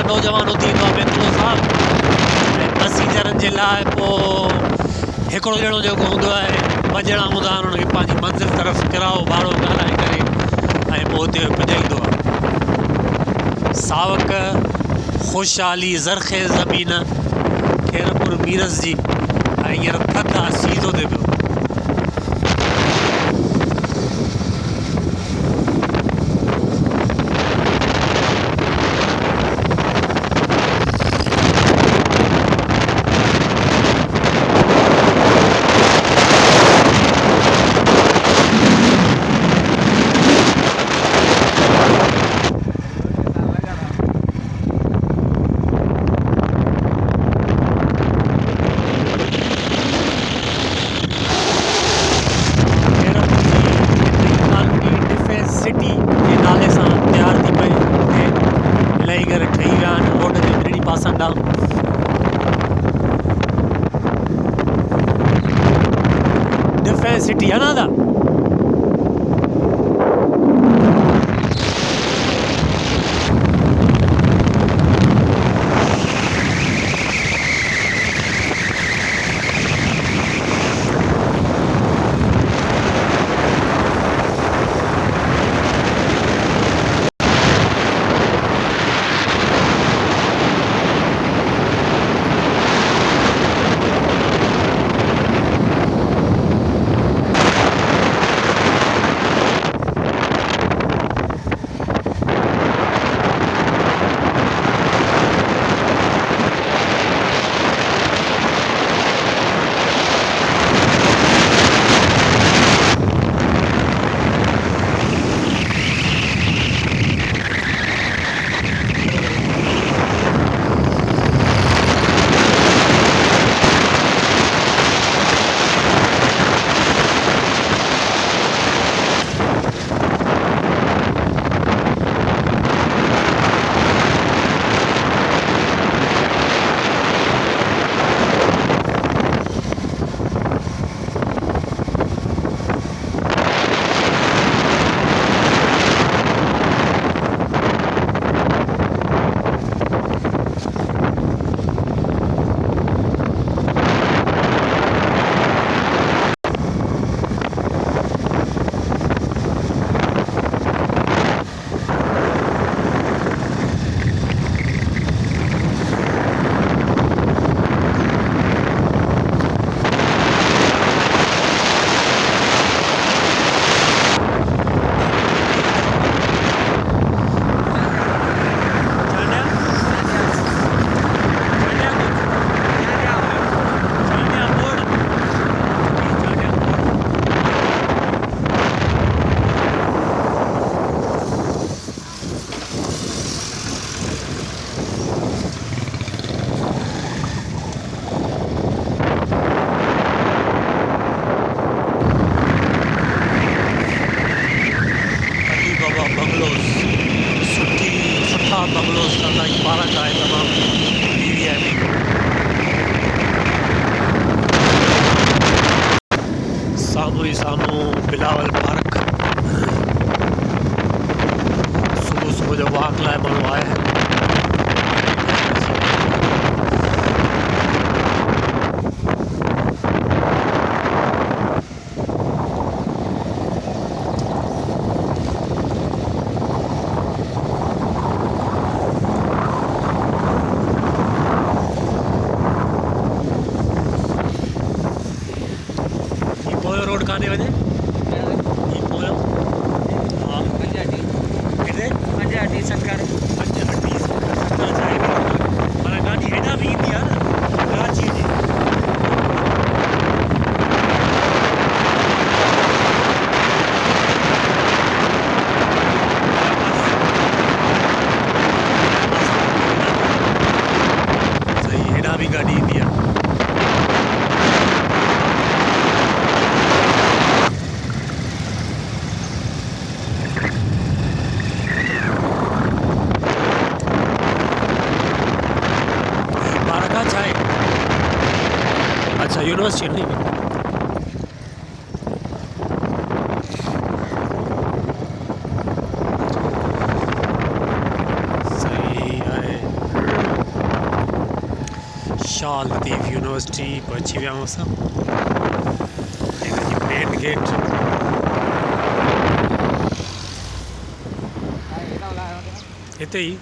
नौजवान थींदो आहे मेट्रो साहब ऐं पैसेंजरनि जे लाइ पोइ हिकिड़ो ॼणो जेको हूंदो आहे ॿ ॼणा हूंदा आहिनि उनखे पंहिंजी मंज़िल तरफ़ किरायो भाड़ो ॻाल्हाए करे ऐं पोइ हुते पुॼाईंदो आहे। सावक ख़ुशहाली ज़रख़ेज़ ज़मीन खैरपुर मीरस जी ऐं हींअर थधि आहे सीधो थिए पियो। डिफेंस सिटी है ना दा बंगलोस का पार्क आहे तमामु एरिया में। साम्हूं ई साम्हूं बिलावल पार्क सुबुह सुबुह जो वॉक लाइ माण्हू आया आहिनि। रोड काने वञे ही पोयो हा पंजाटी शक्कर माना गाॾी हेॾां बि ईंदी आहे न कराची जी। सही हेॾां बि गाॾी ईंदी आहे। अच्छा यूनिवर्सिटी नहीं सही है। शाह लतीफ़ यूनिवर्सिटी पहुंची विया आहियूं असां। मेन गेट हिते ई